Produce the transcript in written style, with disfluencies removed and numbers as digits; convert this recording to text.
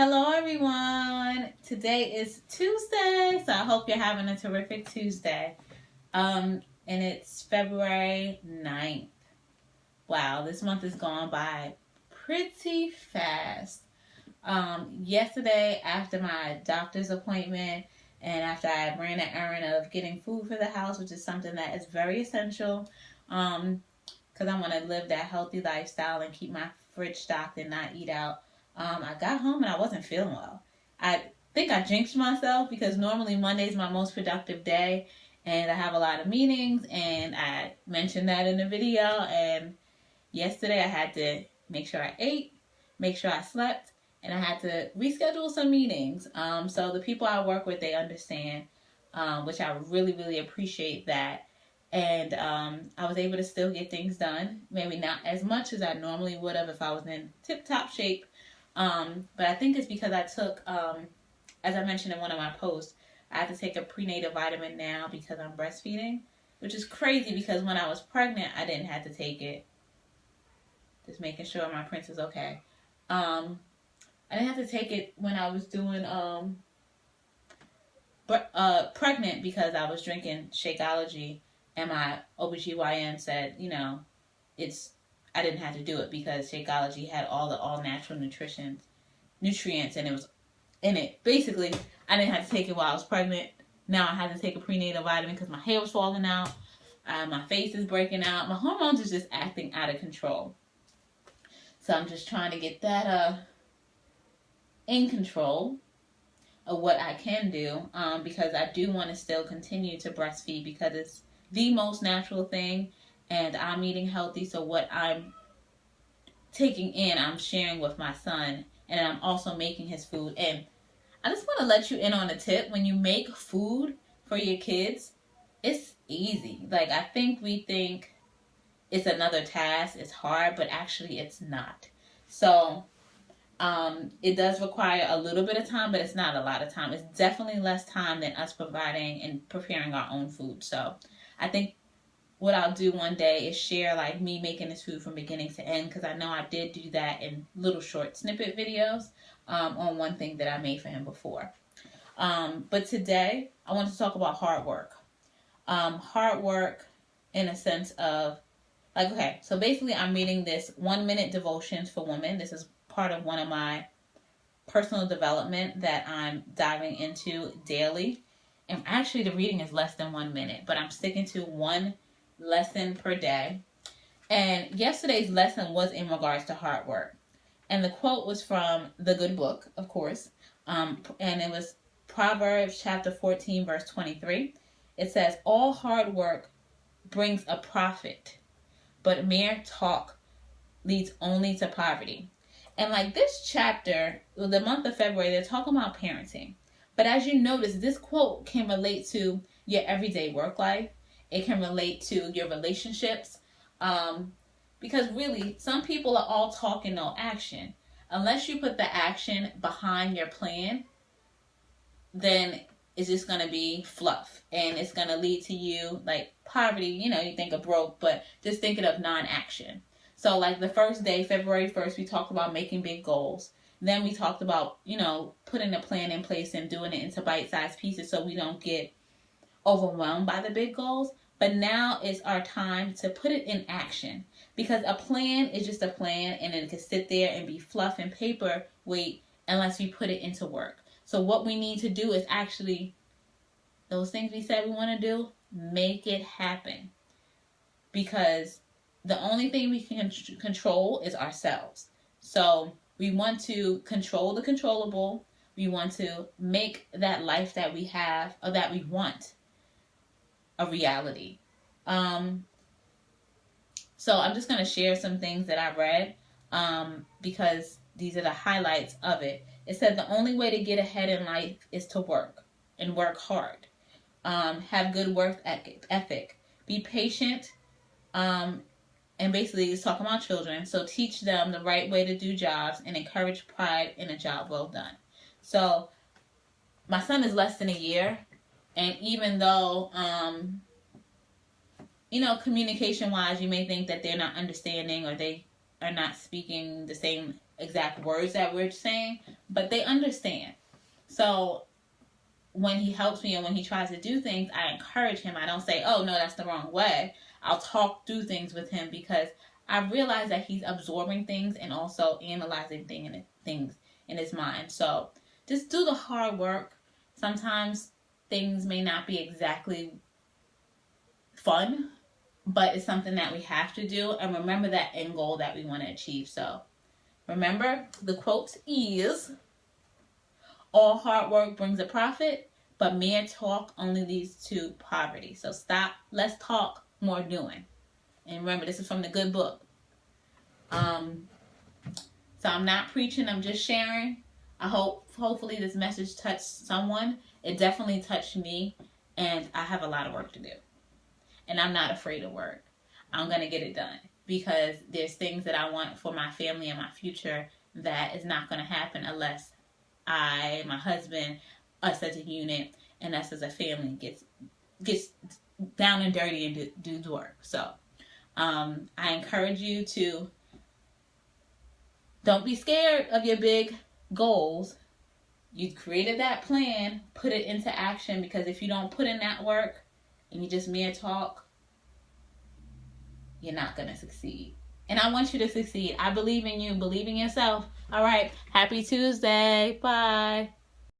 Hello, everyone. Today is Tuesday, so I hope you're having a terrific Tuesday. And it's February 9th. Wow, this month has gone by pretty fast. Yesterday, after my doctor's appointment, and after I ran an errand of getting food for the house, which is something that is very essential, because I want to live that healthy lifestyle and keep my fridge stocked and not eat out. I got home and I wasn't feeling well. I think I jinxed myself because normally Monday's my most productive day and I have a lot of meetings, and I mentioned that in the video. And yesterday I had to make sure I ate, make sure I slept, and I had to reschedule some meetings. So the people I work with, they understand, which I really, really appreciate that. And I was able to still get things done. Maybe not as much as I normally would have if I was in tip-top shape. But I think it's because I took, as I mentioned in one of my posts, I have to take a prenatal vitamin now because I'm breastfeeding, which is crazy because when I was pregnant, I didn't have to take it. Just making sure my prince is okay. I didn't have to take it when I was doing pregnant because I was drinking Shakeology, and my OBGYN said, I didn't have to do it because Shakeology had all the all natural nutrients, and it was in it. Basically, I didn't have to take it while I was pregnant. Now I had to take a prenatal vitamin because my hair was falling out, my face is breaking out, my hormones is just acting out of control. So I'm just trying to get that in control of what I can do, because I do want to still continue to breastfeed because it's the most natural thing, and I'm eating healthy. So what I'm taking in, I'm sharing with my son, and I'm also making his food. And I just want to let you in on a tip. When you make food for your kids, it's easy. Like, I think we think it's another task, it's hard, but actually it's not. So it does require a little bit of time, but it's not a lot of time. It's definitely less time than us providing and preparing our own food. So I think what I'll do one day is share like me making this food from beginning to end, because I know I did do that in little short snippet videos on one thing that I made for him before. But today I want to talk about hard work. Hard work in a sense of like, okay, so basically I'm reading this 1-minute devotions for women. This is part of one of my personal development that I'm diving into daily. And actually the reading is less than 1 minute, but I'm sticking to one lesson per day. And yesterday's lesson was in regards to hard work. And the quote was from The Good Book, of course. And it was Proverbs chapter 14, verse 23. It says, all hard work brings a profit, but mere talk leads only to poverty. And like this chapter, the month of February, they're talking about parenting. But as you notice, this quote can relate to your everyday work life. It can relate to your relationships. Because really, some people are all talk and no action. Unless you put the action behind your plan, then it's just going to be fluff. And it's going to lead to you, like poverty, you think of broke, but just thinking of non-action. So like the first day, February 1st, we talked about making big goals. Then we talked about, putting a plan in place and doing it into bite-sized pieces so we don't get overwhelmed by the big goals. But now is our time to put it in action, because a plan is just a plan, and it can sit there and be fluff and paper weight unless we put it into work. So what we need to do is actually, those things we said we want to do, make it happen. Because the only thing we can control is ourselves. So we want to control the controllable. We want to make that life that we have, or that we want, a reality. So I'm just going to share some things that I read, because these are the highlights of it. It said the only way to get ahead in life is to work, and work hard. Have good work ethic. Be patient. And basically it's talking about children. So teach them the right way to do jobs and encourage pride in a job well done. So my son is less than a year. And even though, communication wise, you may think that they're not understanding or they are not speaking the same exact words that we're saying. but they understand. So when he helps me and when he tries to do things, I encourage him. I don't say, oh, no, that's the wrong way. I'll talk through things with him because I realize that he's absorbing things and also analyzing things in his mind. So just do the hard work. Sometimes things may not be exactly fun, but it's something that we have to do. And remember that end goal that we want to achieve. So remember, the quote is, all hard work brings a profit, but mere talk only leads to poverty. So stop, less talk, more doing. And remember, this is from the good book. So I'm not preaching, I'm just sharing. Hopefully this message touched someone. It definitely touched me, and I have a lot of work to do. And I'm not afraid of work. I'm going to get it done because there's things that I want for my family and my future that is not going to happen unless I, my husband, us as a unit, and us as a family gets down and dirty and do the work. So I encourage you to don't be scared of your big goals. You created that plan, put it into action, because if you don't put in that work and you just mere talk, you're not going to succeed. And I want you to succeed. I believe in you. Believe in yourself. All right. Happy Tuesday. Bye.